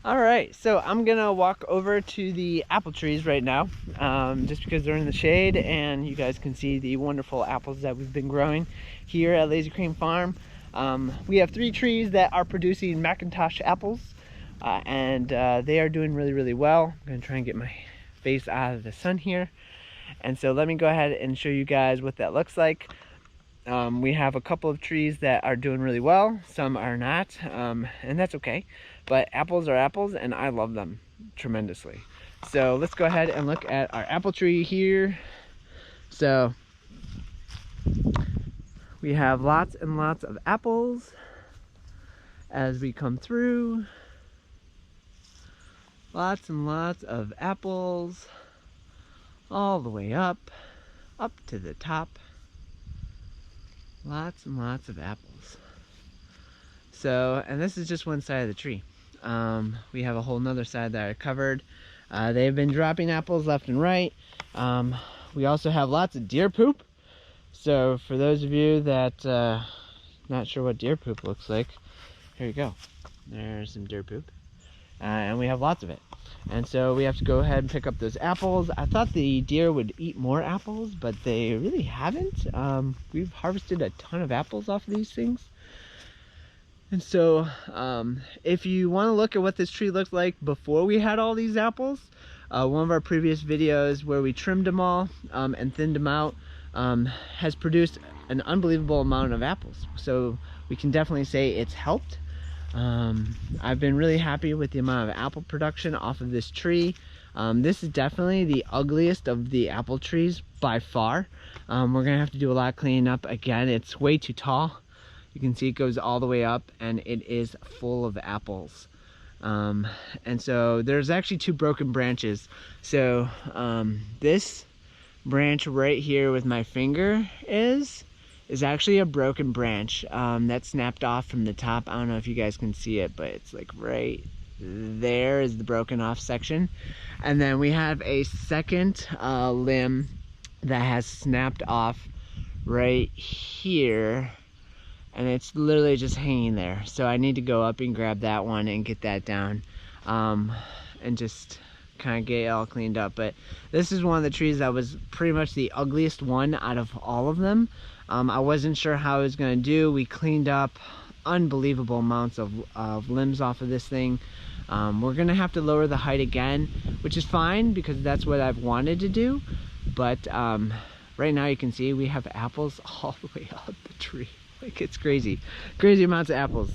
All right, so I'm gonna walk over to the apple trees right now, just because they're in the shade and you guys can see the wonderful apples that we've been growing here at Lazy Cream Farm. We have 3 trees that are producing Macintosh apples, and they are doing really, really well. I'm gonna try and get my face out of the sun here. And so let me go ahead and show you guys what that looks like. We have a couple of trees that are doing really well, some are not, and that's okay. But apples are apples, and I love them tremendously. So let's go ahead and look at our apple tree here. So we have lots and lots of apples as we come through. Lots and lots of apples all the way up to the top. Lots and lots of apples. So, and this is just one side of the tree. We have a whole nother side that are covered. They've been dropping apples left and right. We also have lots of deer poop. So for those of you that not sure what deer poop looks like, here you go. There's some deer poop. And we have lots of it. And so we have to go ahead and pick up those apples. I thought the deer would eat more apples, but they really haven't. We've harvested a ton of apples off of these things. And so if you want to look at what this tree looked like before we had all these apples, one of our previous videos where we trimmed them all and thinned them out has produced an unbelievable amount of apples. So we can definitely say it's helped. I've been really happy with the amount of apple production off of this tree. This is definitely the ugliest of the apple trees by far. We're gonna have to do a lot of cleaning up. Again, it's way too tall. You can see it goes all the way up and it is full of apples. And so there's actually 2 broken branches. So this branch right here with my finger is actually a broken branch that snapped off from the top. I don't know if you guys can see it, but it's like right there is the broken off section. And then we have a second limb that has snapped off right here, and it's literally just hanging there. So I need to go up and grab that one and get that down and just kind of get it all cleaned up. But this is one of the trees that was pretty much the ugliest one out of all of them. I wasn't sure how I was going to do. We cleaned up unbelievable amounts of limbs off of this thing. We're going to have to lower the height again, which is fine because that's what I've wanted to do. But right now you can see we have apples all the way up the tree. Like, it's crazy amounts of apples.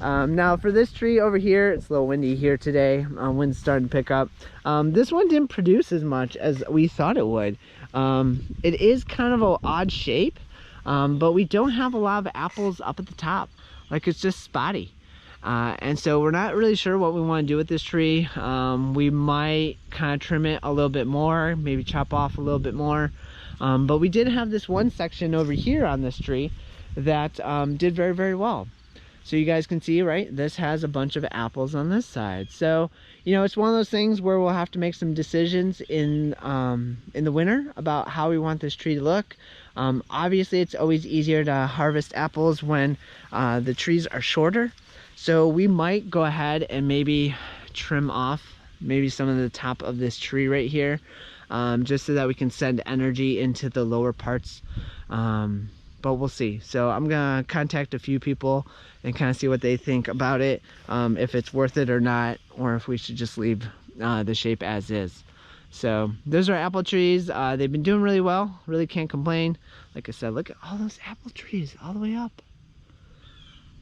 Now for this tree over here, it's a little windy here today. Wind's starting to pick up. This one didn't produce as much as we thought it would. It is kind of an odd shape, but we don't have a lot of apples up at the top. Like, it's just spotty. And so we're not really sure what we want to do with this tree. We might kind of trim it a little bit more, maybe chop off a little bit more. But we did have this one section over here on this tree that did very, very well. So you guys can see, right, this has a bunch of apples on this side. So, you know, it's one of those things where we'll have to make some decisions in the winter about how we want this tree to look. Obviously, it's always easier to harvest apples when the trees are shorter. So we might go ahead and maybe trim off maybe some of the top of this tree right here, just so that we can send energy into the lower parts. But we'll see. So I'm gonna contact a few people and kind of see what they think about it, if it's worth it or not, or if we should just leave the shape as is. So those are apple trees. They've been doing really well, really can't complain. Like I said, look at all those apple trees all the way up.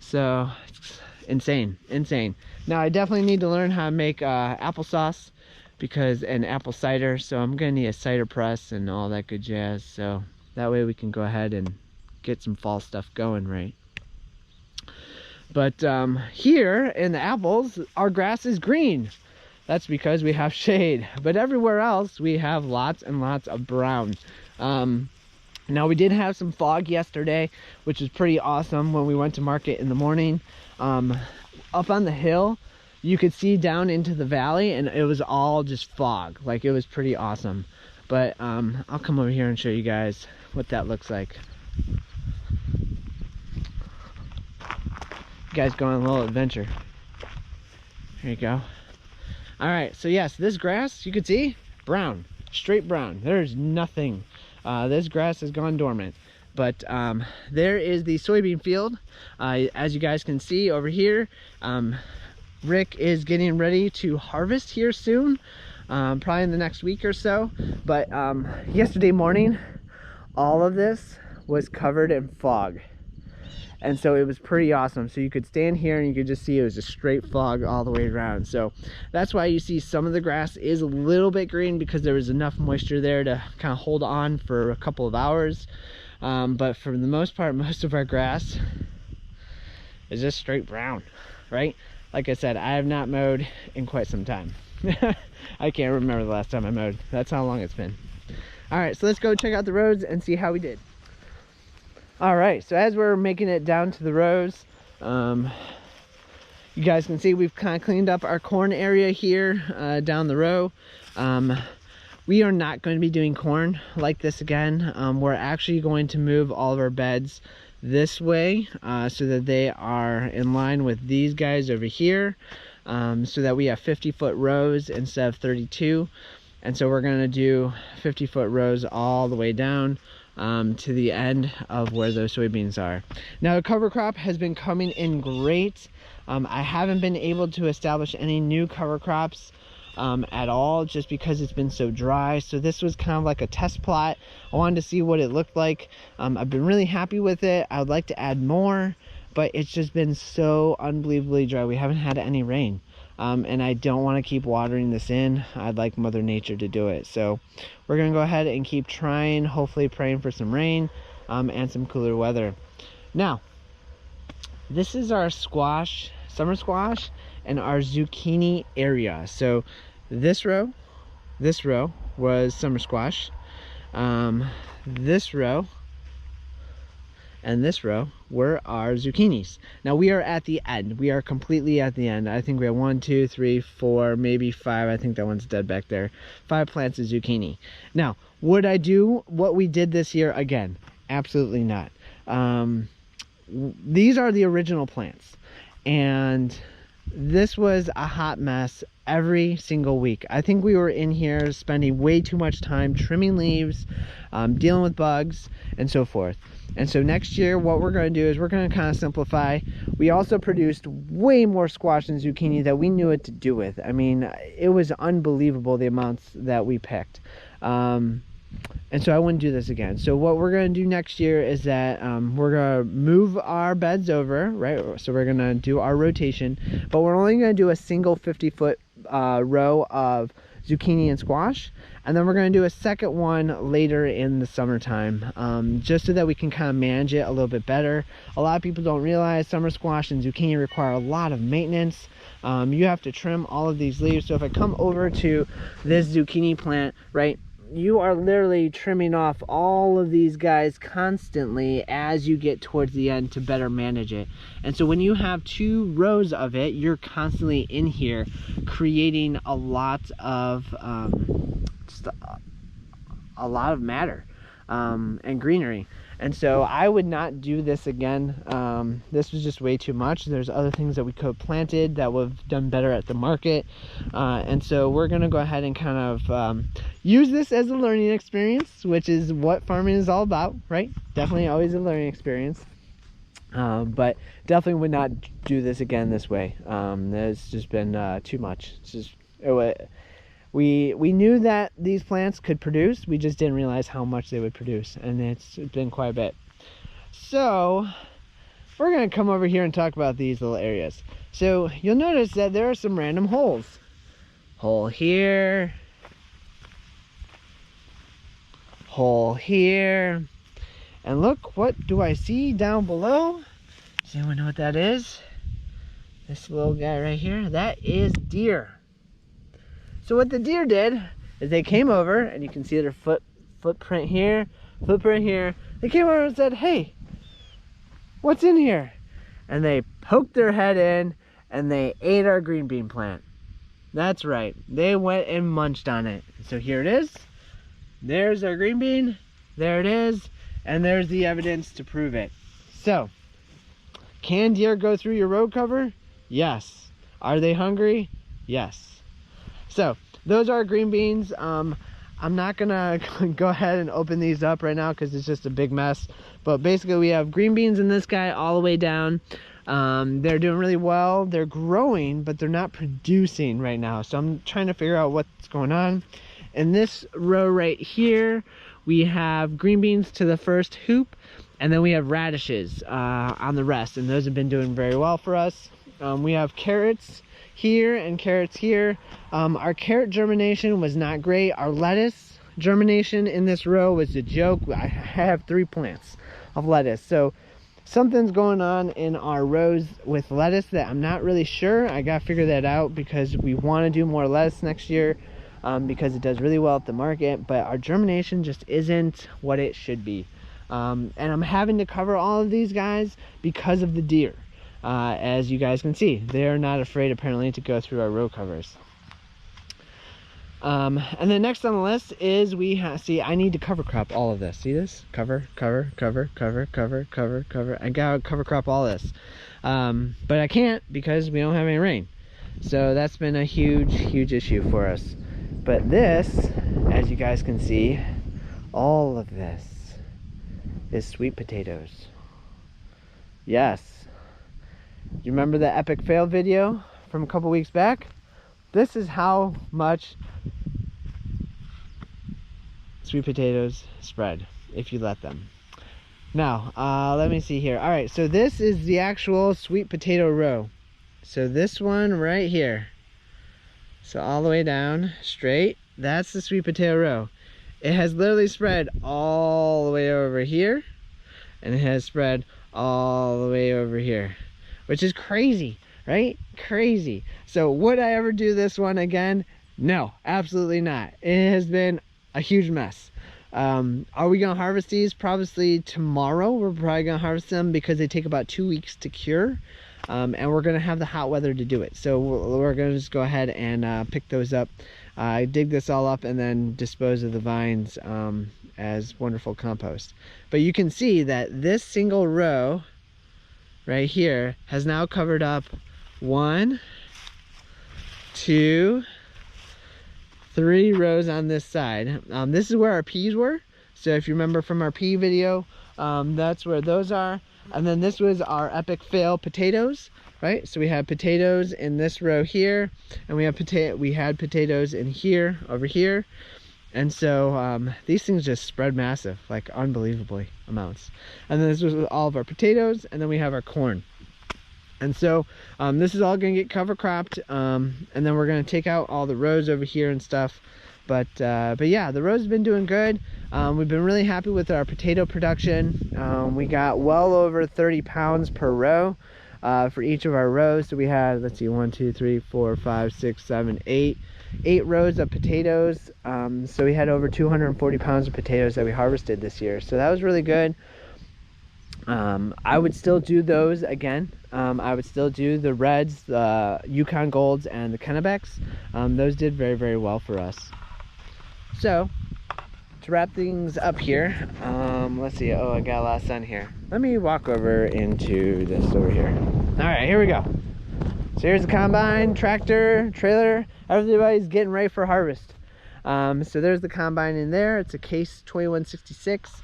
So it's insane. Now I definitely need to learn how to make applesauce and apple cider. So I'm gonna need a cider press and all that good jazz. So that way we can go ahead and get some fall stuff going, right? But here in the apples, our grass is green. That's because we have shade. But everywhere else, we have lots and lots of brown. Now we did have some fog yesterday, which was pretty awesome when we went to market in the morning. Up on the hill, you could see down into the valley, and it was all just fog. Like, it was pretty awesome. But I'll come over here and show you guys what that looks like. You guys go on a little adventure. Here you go. All right, so yes, this grass, you can see, brown, straight brown. There's nothing. This grass has gone dormant. But there is the soybean field. As you guys can see over here, Rick is getting ready to harvest here soon, probably in the next week or so. But yesterday morning, all of this was covered in fog. And so it was pretty awesome. So you could stand here and you could just see it was just straight fog all the way around. So that's why you see some of the grass is a little bit green, because there was enough moisture there to kind of hold on for a couple of hours. But for the most part, most of our grass is just straight brown, right? Like I said, I have not mowed in quite some time. I can't remember the last time I mowed. That's how long it's been. All right, so let's go check out the roads and see how we did. All right, so as we're making it down to the rows, you guys can see we've kind of cleaned up our corn area here down the row. We are not going to be doing corn like this again. We're actually going to move all of our beds this way so that they are in line with these guys over here, so that we have 50-foot rows instead of 32. And so we're going to do 50-foot rows all the way down to the end of where those soybeans are. Now the cover crop has been coming in great. I haven't been able to establish any new cover crops at all, just because it's been so dry. So this was kind of like a test plot. I wanted to see what it looked like. I've been really happy with it. I would like to add more, but it's just been so unbelievably dry. We haven't had any rain. And I don't want to keep watering this in. I'd like Mother Nature to do it. So we're going to go ahead and keep trying, hopefully praying for some rain and some cooler weather. Now, this is our squash, summer squash, and our zucchini area. So this row was summer squash. This row and this row were our zucchinis. Now we are at the end. We are completely at the end. I think we have 1, 2, 3, 4, maybe 5. I think that one's dead back there. 5 plants of zucchini. Now, would I do what we did this year again? Absolutely not. These are the original plants, and this was a hot mess every single week. I think we were in here spending way too much time trimming leaves, dealing with bugs, and so forth. And so next year, what we're going to do is we're going to kind of simplify. We also produced way more squash and zucchini that we knew what to do with. I mean, it was unbelievable the amounts that we picked. And so I wouldn't do this again. So what we're going to do next year is that we're going to move our beds over, right? So we're going to do our rotation, but we're only going to do a single 50-foot row of zucchini and squash, and then we're going to do a second one later in the summertime, just so that we can kind of manage it a little bit better. A lot of people don't realize summer squash and zucchini require a lot of maintenance. You have to trim all of these leaves. So if I come over to this zucchini plant, right, you are literally trimming off all of these guys constantly as you get towards the end to better manage it. And so when you have 2 rows of it, you're constantly in here creating a lot of matter and greenery. And so I would not do this again. This was just way too much. There's other things that we could have planted that would have done better at the market. And so we're going to go ahead and kind of use this as a learning experience, which is what farming is all about, right? Definitely always a learning experience. But definitely would not do this again this way. It's just been too much. It's just, we knew that these plants could produce. We just didn't realize how much they would produce, and it's been quite a bit. So we're going to come over here and talk about these little areas. So you'll notice that there are some random holes. Hole here, hole here, and look, what do I see down below? Does anyone know what that is? This little guy right here, that is deer. So what the deer did is they came over, and you can see their footprint here, footprint here. They came over and said, hey, what's in here? And they poked their head in, and they ate our green bean plant. That's right. They went and munched on it. So here it is. There's our green bean. There it is. And there's the evidence to prove it. So, can deer go through your road cover? Yes. Are they hungry? Yes. So those are green beans. I'm not gonna go ahead and open these up right now because it's just a big mess. But basically we have green beans in this guy all the way down. They're doing really well. They're growing, but they're not producing right now. So I'm trying to figure out what's going on. In this row right here, we have green beans to the first hoop, and then we have radishes on the rest, and those have been doing very well for us. We have carrots here and carrots here. Our carrot germination was not great. Our lettuce germination in this row was a joke. I have 3 plants of lettuce, so something's going on in our rows with lettuce that I'm not really sure. I gotta figure that out because we want to do more lettuce next year, because it does really well at the market, but our germination just isn't what it should be. And I'm having to cover all of these guys because of the deer. As you guys can see, they're not afraid apparently to go through our row covers. And then next on the list is see, I need to cover crop all of this. See this? Cover. I gotta cover crop all this. But I can't because we don't have any rain. So that's been a huge issue for us. But this, as you guys can see, all of this is sweet potatoes. Yes. You remember the epic fail video from a couple weeks back? This is how much sweet potatoes spread if you let them. Now, let me see here. All right, so this is the actual sweet potato row. So this one right here. So all the way down, straight, that's the sweet potato row. It has literally spread all the way over here, and it has spread all the way over here, which is crazy, right? Crazy. So would I ever do this one again? No, absolutely not. It has been a huge mess. Are we gonna harvest these? Probably tomorrow. We're probably gonna harvest them because they take about 2 weeks to cure. And we're gonna have the hot weather to do it. So we're gonna just go ahead and pick those up, dig this all up, and then dispose of the vines as wonderful compost. But you can see that this single row right here has now covered up 1, 2, 3 rows on this side. This is where our peas were. So if you remember from our pea video, that's where those are. And then this was our epic fail potatoes, right? So we had potatoes in this row here, and we had potatoes in here, over here. And so these things just spread massive, like unbelievably amounts. And then this was all of our potatoes, and then we have our corn. And so this is all gonna get cover cropped, and then we're gonna take out all the rows over here and stuff. But yeah, the rows have been doing good. We've been really happy with our potato production. We got well over 30 pounds per row for each of our rows. So we had, let's see, 1, 2, 3, 4, 5, 6, 7, 8 rows of potatoes. So we had over 240 pounds of potatoes that we harvested this year. So that was really good. I would still do those again. I would still do the reds, the Yukon Golds, and the Kennebecks. Those did very, very well for us. So to wrap things up here, let's see. Oh, I got a lot of sun here. Let me walk over into this over here. All right, here we go. So here's the combine, tractor, trailer. Everybody's getting ready for harvest. So there's the combine in there. It's a Case 2166.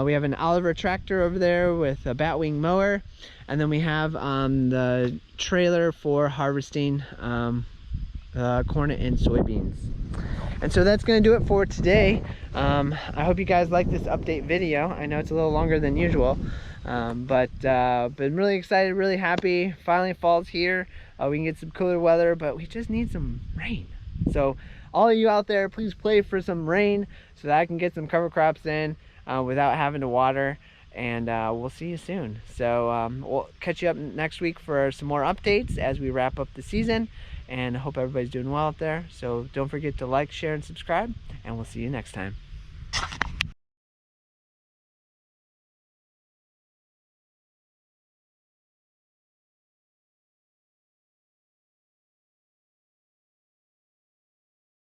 We have an Oliver tractor over there with a batwing mower, and then we have the trailer for harvesting corn and soybeans. And so that's going to do it for today. I hope you guys like this update video. I know it's a little longer than usual, but been really excited, really happy. Finally fall's here. We can get some cooler weather, but we just need some rain. So all of you out there, please pray for some rain so that I can get some cover crops in without having to water. And we'll see you soon. So we'll catch you up next week for some more updates as we wrap up the season. And I hope everybody's doing well out there. So don't forget to like, share, and subscribe. And we'll see you next time.